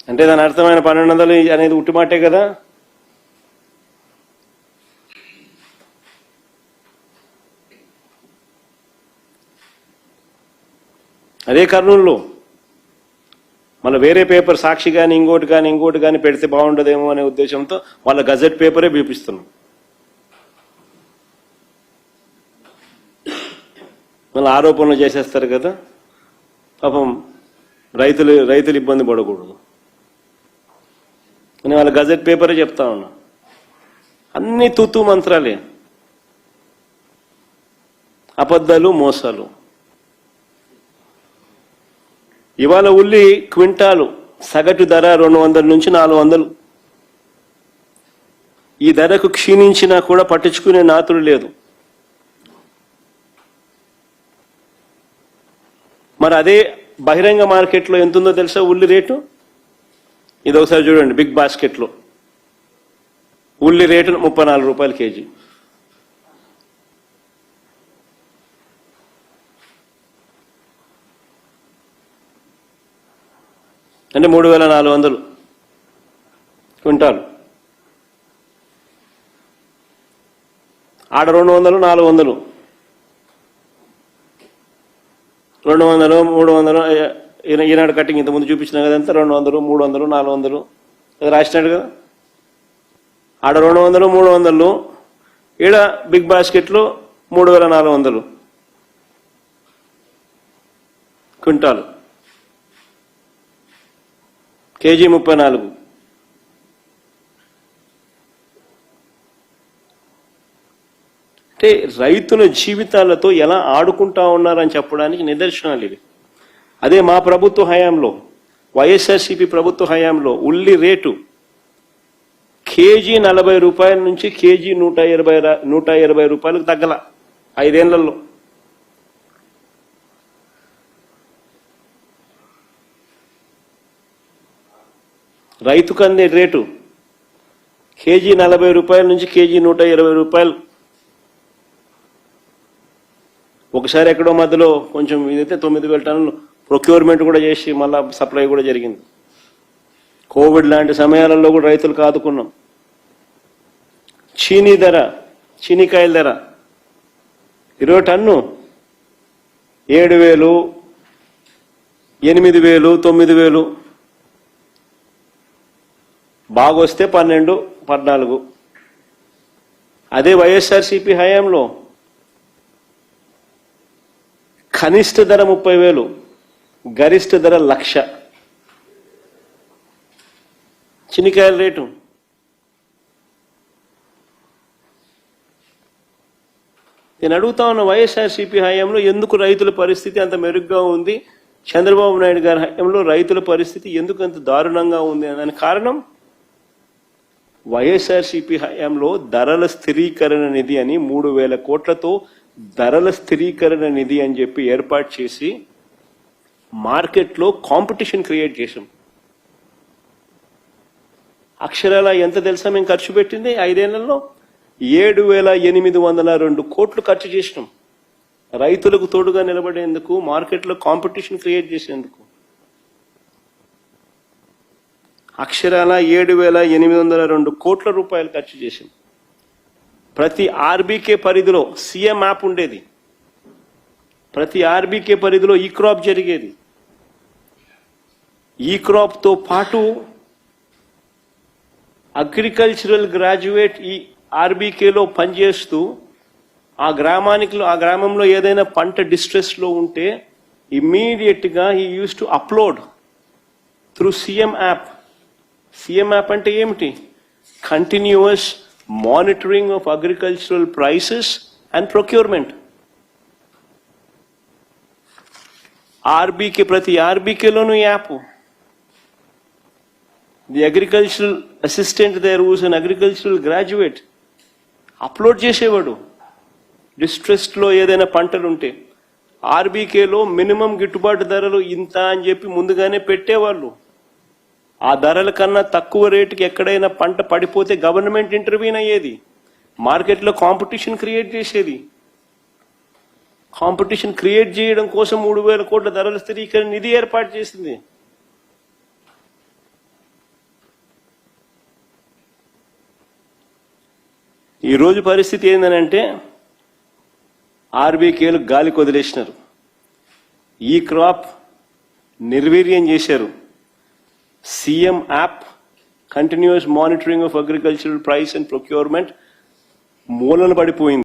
అంటే దాని అర్థమైన 1200 అనేది ఉట్టిమాటే కదా. అదే కర్నూలులో మళ్ళీ వేరే పేపర్ సాక్షి కానీ ఇంకోటి కానీ పెడితే బాగుండదేమో అనే ఉద్దేశంతో వాళ్ళ గజెట్ పేపరే చూపిస్తున్నాం. మళ్ళీ ఆరోపణలు చేసేస్తారు కదా. పాపం రైతులు ఇబ్బంది పడకూడదు నేను వాళ్ళ గజెట్ పేపరే చెప్తా ఉన్నా. అన్ని తూతూ మంత్రాలే, అబద్ధాలు, మోసాలు. ఇవాళ ఉల్లి క్వింటాలు సగటు ధర 200 నుంచి 400. ఈ ధరకు క్షీణించినా కూడా పట్టించుకునే నాతుడు లేదు. మరి అదే బహిరంగ మార్కెట్లో ఎంత ఉందో తెలుసా ఉల్లి రేటు? ఇది ఒకసారి చూడండి. బిగ్ బాస్కెట్లో ఉల్లి రేటు 34 రూపాయలు కేజీ. అంటే 3400 క్వింటాలు. ఆడ 200, 400, 200, 300. ఈనాడు కట్టింగ్ ఇంతకుముందు చూపించిన కదంతా 200, 300, 400 రాసినాడు కదా. ఆడ 200, 300, ఈడ బిగ్ బాస్కెట్లో 3400 క్వింటాలు, కేజీ 34. అంటే రైతుల జీవితాలతో ఎలా ఆడుకుంటా ఉన్నారని చెప్పడానికి నిదర్శనాలు ఇవి. అదే మా ప్రభుత్వ హయాంలో, వైఎస్ఆర్సీపీ ప్రభుత్వ హయాంలో ఉల్లి రేటు కేజీ 40 రూపాయల నుంచి కేజీ 120 రూపాయలకు తగ్గల 5 ఏళ్లలో. రైతుకు అందే రేటు కేజీ 40 రూపాయల నుంచి కేజీ 120 రూపాయలు. ఒకసారి ఎక్కడో మధ్యలో కొంచెం ఇదైతే 9,000 టన్నులు ప్రొక్యూర్మెంట్ కూడా చేసి మళ్ళా సప్లై కూడా జరిగింది. కోవిడ్ లాంటి సమయాలలో కూడా రైతులకు ఆదుకున్నాం. చీనీకాయల ధర 20 టన్ను 7,000, 8,000, 9,000. బాగొస్తే 12, 14. అదే వైఎస్ఆర్సీపీ హయాంలో కనిష్ట ధర 30,000, గరిష్ట ధర 1,00,000 చినికాయల రేటు. నేను అడుగుతా ఉన్న వైఎస్ఆర్సీపీ హయాంలో ఎందుకు రైతుల పరిస్థితి అంత మెరుగ్గా ఉంది, చంద్రబాబు నాయుడు గారి హయాంలో రైతుల పరిస్థితి ఎందుకు అంత దారుణంగా ఉంది అనే కారణం వైఎస్ఆర్సీపీ హయాంలో ధరల స్థిరీకరణ నిధి అని 3,000 కోట్లతో ధరల స్థిరీకరణ నిధి అని చెప్పి ఏర్పాటు చేసి మార్కెట్లో కాంపిటీషన్ క్రియేట్ చేసాం. అక్షరాల ఎంత తెలుసా మేము ఖర్చు పెట్టింది 5 ఏళ్లలో? 7,802 కోట్లు ఖర్చు చేసినాం రైతులకు తోడుగా నిలబడేందుకు, మార్కెట్లో కాంపిటీషన్ క్రియేట్ చేసేందుకు. అక్షరాల 7,802 కోట్ల రూపాయలు ఖర్చు చేసాం. ప్రతి ఆర్బీకే పరిధిలో సీఎం యాప్ ఉండేది. ప్రతి ఆర్బీకే పరిధిలో ఈ క్రాప్ జరిగేది. ఈ క్రాప్తో పాటు అగ్రికల్చరల్ గ్రాడ్యుయేట్ ఈ ఆర్బీకేలో పనిచేస్తూ ఆ గ్రామంలో ఏదైనా పంట డిస్ట్రెస్లో ఉంటే ఇమ్మీడియట్గా he used to upload through CM app. CM app అంటే ఏమిటి? Continuous monitoring of agricultural prices and procurement. RBK, ప్రతి ఆర్బీకేలోనూ app. The agricultural assistant there who's an agricultural graduate upload చేసేవాడు. డిస్ట్రెస్లో ఏదైనా పంటలు ఉంటే ఆర్బీకేలో మినిమం గిట్టుబాటు ధరలు ఇంత అని చెప్పి ముందుగానే పెట్టేవాళ్ళు. ఆ ధరల కన్నా తక్కువ రేటుకి ఎక్కడైనా పంట పడిపోతే గవర్నమెంట్ ఇంటర్వ్యూన్ అయ్యేది. మార్కెట్లో కాంపిటీషన్ క్రియేట్ చేసేది. కాంపిటీషన్ క్రియేట్ చేయడం కోసం 3,000 కోట్ల ధరల స్థిరీకరణ నిధి ఏర్పాటు చేసింది. ఈ రోజు పరిస్థితి ఏందనంటే ఆర్బీకేలు గాలికి వదిలేసినారు. ఈ క్రాప్ నిర్వీర్యం చేశారు. CM app continuous monitoring of agricultural price and procurement మూలన పడిపోయింది.